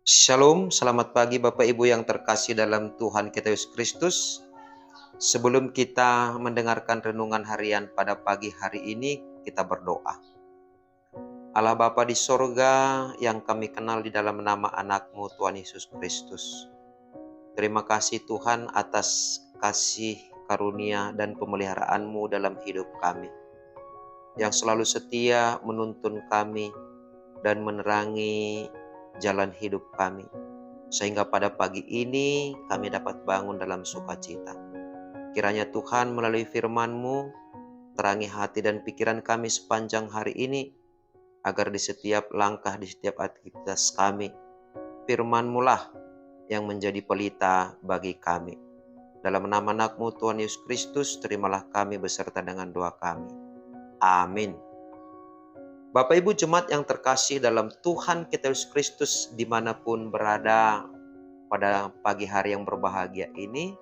Shalom, selamat pagi Bapak Ibu yang terkasih dalam Tuhan kita Yesus Kristus. Sebelum kita mendengarkan renungan harian pada pagi hari ini, kita berdoa. Allah Bapa di sorga yang kami kenal di dalam nama anak-Mu Tuhan Yesus Kristus. Terima kasih Tuhan atas kasih karunia dan pemeliharaan-Mu dalam hidup kami. Yang selalu setia menuntun kami dan menerangi jalan hidup kami. Sehingga pada pagi ini kami dapat bangun dalam sukacita. Kiranya Tuhan melalui firman-Mu terangi hati dan pikiran kami sepanjang hari ini, agar di setiap langkah, di setiap aktivitas kami, firman-Mu lah yang menjadi pelita bagi kami. Dalam nama anak-Mu Tuhan Yesus Kristus, terimalah kami beserta dengan doa kami. Amin. Bapak Ibu jemaat yang terkasih dalam Tuhan kita Yesus Kristus dimanapun berada pada pagi hari yang berbahagia ini,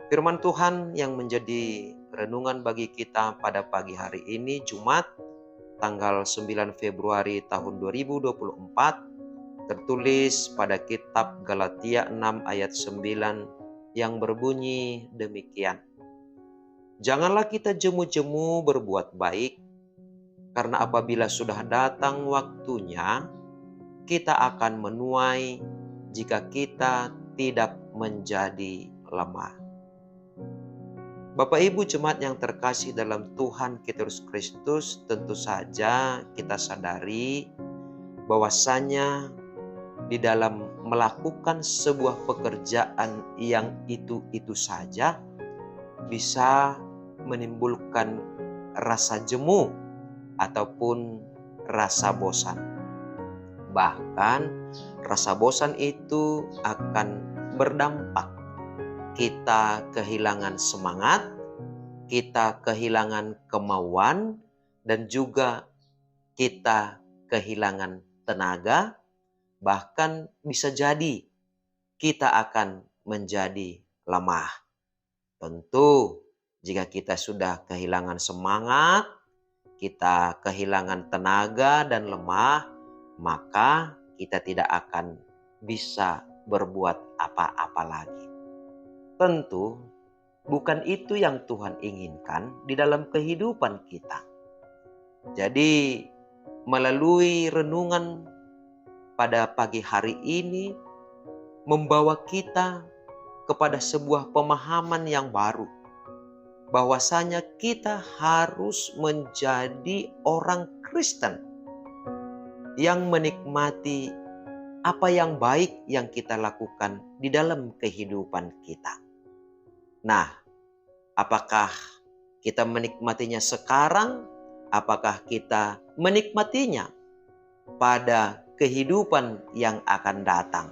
firman Tuhan yang menjadi renungan bagi kita pada pagi hari ini Jumat tanggal 9 Februari tahun 2024 tertulis pada kitab Galatia 6 ayat 9 yang berbunyi demikian. Janganlah kita jemu-jemu berbuat baik, karena apabila sudah datang waktunya, kita akan menuai jika kita tidak menjadi lemah. Bapak Ibu jemaat yang terkasih dalam Tuhan kita Yesus Kristus, tentu saja kita sadari bahwasanya di dalam melakukan sebuah pekerjaan yang itu saja bisa menimbulkan rasa jemu ataupun rasa bosan. Bahkan rasa bosan itu akan berdampak. Kita kehilangan semangat, kita kehilangan kemauan, dan juga kita kehilangan tenaga. Bahkan bisa jadi kita akan menjadi lemah. Tentu jika kita sudah kehilangan semangat, kita kehilangan tenaga dan lemah, maka kita tidak akan bisa berbuat apa-apa lagi. Tentu bukan itu yang Tuhan inginkan di dalam kehidupan kita. Jadi melalui renungan pada pagi hari ini membawa kita kepada sebuah pemahaman yang baru, bahwasanya kita harus menjadi orang Kristen yang menikmati apa yang baik yang kita lakukan di dalam kehidupan kita. Nah, apakah kita menikmatinya sekarang? Apakah kita menikmatinya pada kehidupan yang akan datang?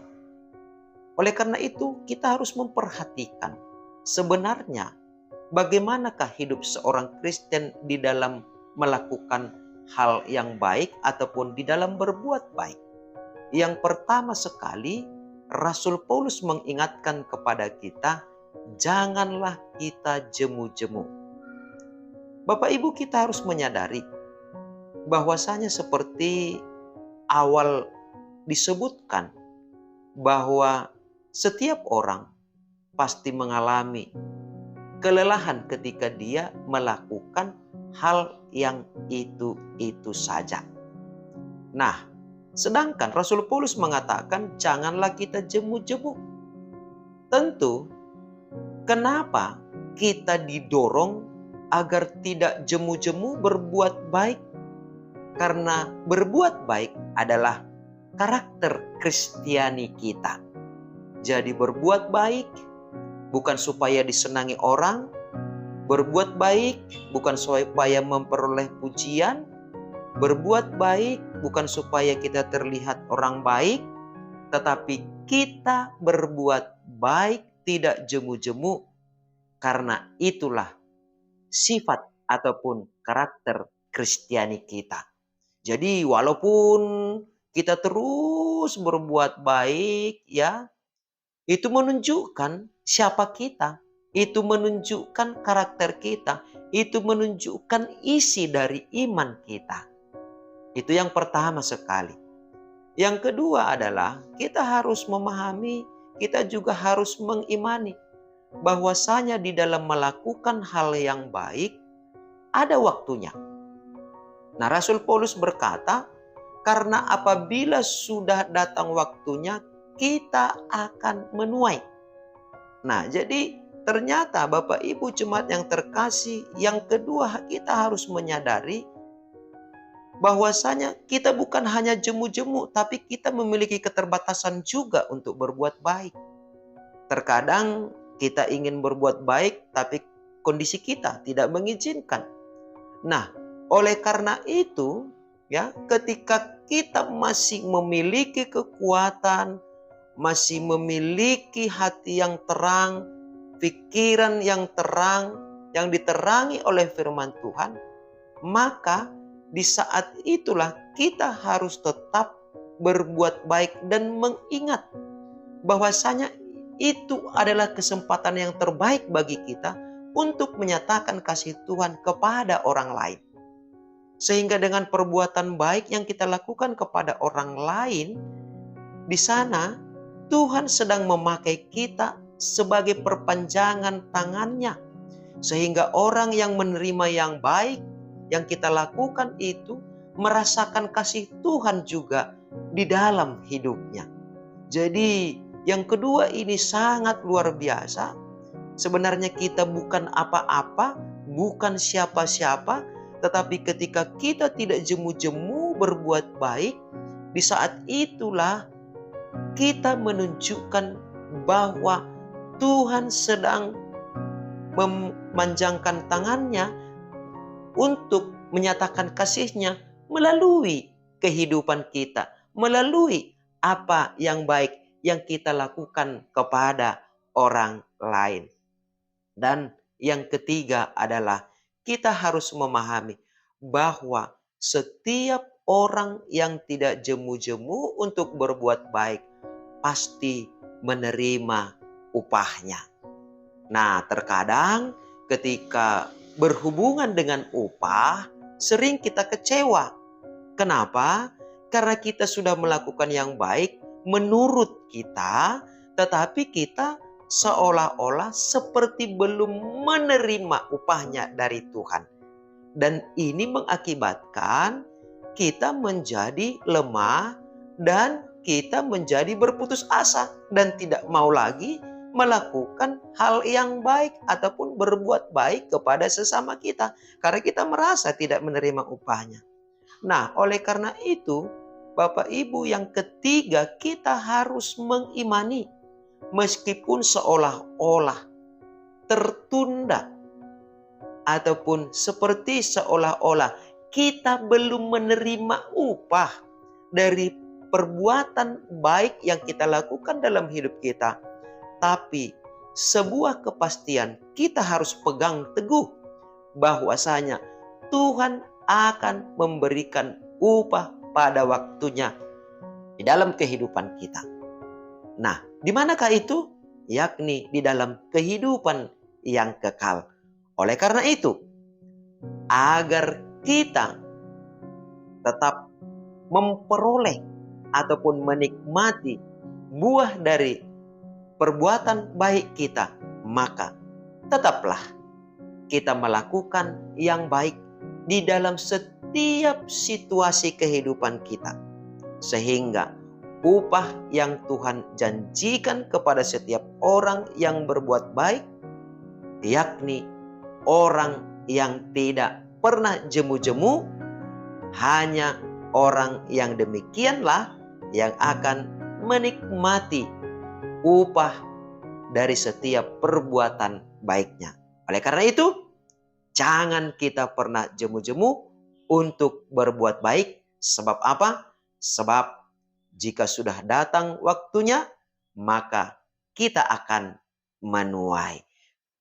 Oleh karena itu, kita harus memperhatikan sebenarnya bagaimanakah hidup seorang Kristen di dalam melakukan hal yang baik ataupun di dalam berbuat baik. Yang pertama sekali, Rasul Paulus mengingatkan kepada kita, janganlah kita jemu-jemu. Bapak Ibu, kita harus menyadari bahwasanya seperti awal disebutkan, bahwa setiap orang pasti mengalami kelelahan ketika dia melakukan hal yang itu saja. Nah, sedangkan Rasul Paulus mengatakan janganlah kita jemu-jemu. Tentu, kenapa kita didorong agar tidak jemu-jemu berbuat baik? Karena berbuat baik adalah karakter Kristiani kita. Jadi berbuat baik bukan supaya disenangi orang, berbuat baik bukan supaya memperoleh pujian, berbuat baik bukan supaya kita terlihat orang baik, tetapi kita berbuat baik tidak jemu-jemu, karena itulah sifat ataupun karakter Kristiani kita. Jadi walaupun kita terus berbuat baik, ya, itu menunjukkan siapa kita. Itu menunjukkan karakter kita. Itu menunjukkan isi dari iman kita. Itu yang pertama sekali. Yang kedua adalah kita harus memahami, kita juga harus mengimani bahwasanya di dalam melakukan hal yang baik ada waktunya. Nah, Rasul Paulus berkata, karena apabila sudah datang waktunya, kita akan menuai. Nah, jadi ternyata Bapak Ibu jemaat yang terkasih, yang kedua kita harus menyadari bahwasanya kita bukan hanya jemu-jemu, tapi kita memiliki keterbatasan juga untuk berbuat baik. Terkadang kita ingin berbuat baik, tapi kondisi kita tidak mengizinkan. Nah, oleh karena itu, ya, ketika kita masih memiliki kekuatan, masih memiliki hati yang terang, pikiran yang terang, yang diterangi oleh firman Tuhan, maka di saat itulah kita harus tetap berbuat baik dan mengingat bahwasanya itu adalah kesempatan yang terbaik bagi kita untuk menyatakan kasih Tuhan kepada orang lain. Sehingga dengan perbuatan baik yang kita lakukan kepada orang lain, di sana Tuhan sedang memakai kita sebagai perpanjangan tangannya. Sehingga orang yang menerima yang baik yang kita lakukan itu merasakan kasih Tuhan juga di dalam hidupnya. Jadi yang kedua ini sangat luar biasa. Sebenarnya kita bukan apa-apa, bukan siapa-siapa, tetapi ketika kita tidak jemu-jemu berbuat baik, di saat itulah kita menunjukkan bahwa Tuhan sedang memanjangkan tangannya untuk menyatakan kasih-Nya melalui kehidupan kita, melalui apa yang baik yang kita lakukan kepada orang lain. Dan yang ketiga adalah kita harus memahami bahwa setiap orang yang tidak jemu-jemu untuk berbuat baik pasti menerima upahnya. Nah, terkadang ketika berhubungan dengan upah, sering kita kecewa. Kenapa? Karena kita sudah melakukan yang baik menurut kita, tetapi kita seolah-olah seperti belum menerima upahnya dari Tuhan. Dan ini mengakibatkan kita menjadi lemah dan kita menjadi berputus asa dan tidak mau lagi melakukan hal yang baik ataupun berbuat baik kepada sesama kita karena kita merasa tidak menerima upahnya. Nah, oleh karena itu, Bapak Ibu, yang ketiga kita harus mengimani meskipun seolah-olah tertunda ataupun seperti seolah-olah kita belum menerima upah dari perbuatan baik yang kita lakukan dalam hidup kita. Tapi sebuah kepastian kita harus pegang teguh bahwasanya Tuhan akan memberikan upah pada waktunya di dalam kehidupan kita. Nah, di manakah itu? Yakni di dalam kehidupan yang kekal. Oleh karena itu, agar kita tetap memperoleh ataupun menikmati buah dari perbuatan baik kita, maka tetaplah kita melakukan yang baik di dalam setiap situasi kehidupan kita. Sehingga upah yang Tuhan janjikan kepada setiap orang yang berbuat baik, yakni orang yang tidak pernah jemu-jemu, hanya orang yang demikianlah yang akan menikmati upah dari setiap perbuatan baiknya. Oleh karena itu, jangan kita pernah jemu-jemu untuk berbuat baik. Sebab apa? Sebab jika sudah datang waktunya, maka kita akan menuai.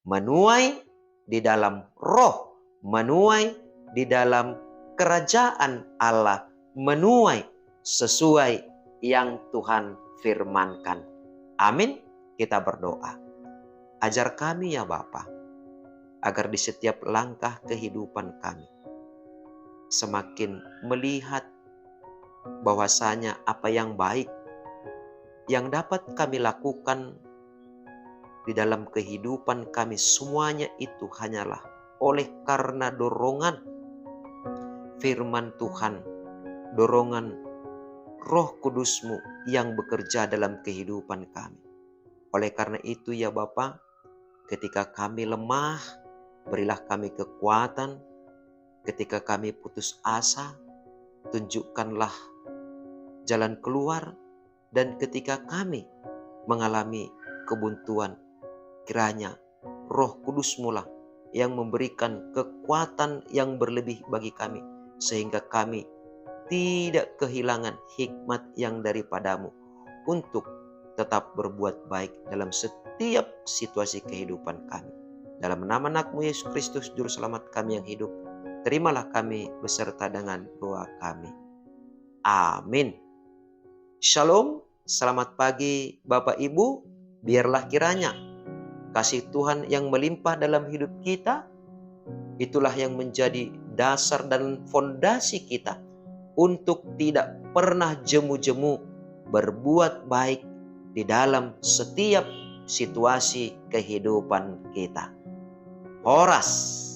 Menuai di dalam roh, menuai di dalam kerajaan Allah, menuai sesuai yang Tuhan firmankan. Amin. Kita berdoa. Ajar kami ya Bapa, agar di setiap langkah kehidupan kami semakin melihat bahwasanya apa yang baik yang dapat kami lakukan di dalam kehidupan kami semuanya itu hanyalah oleh karena dorongan firman Tuhan, dorongan Roh Kudus-Mu yang bekerja dalam kehidupan kami. Oleh karena itu ya Bapa, ketika kami lemah, berilah kami kekuatan. Ketika kami putus asa, tunjukkanlah jalan keluar. Dan ketika kami mengalami kebuntuan, kiranya Roh Kudus-Mu lah yang memberikan kekuatan yang berlebih bagi kami, sehingga kami tidak kehilangan hikmat yang daripada-Mu untuk tetap berbuat baik dalam setiap situasi kehidupan kami. Dalam nama anak-Mu Yesus Kristus, Juru Selamat kami yang hidup, terimalah kami beserta dengan doa kami. Amin. Shalom, selamat pagi Bapak Ibu. Biarlah kiranya kasih Tuhan yang melimpah dalam hidup kita, itulah yang menjadi dasar dan fondasi kita untuk tidak pernah jemu-jemu berbuat baik di dalam setiap situasi kehidupan kita. Horas.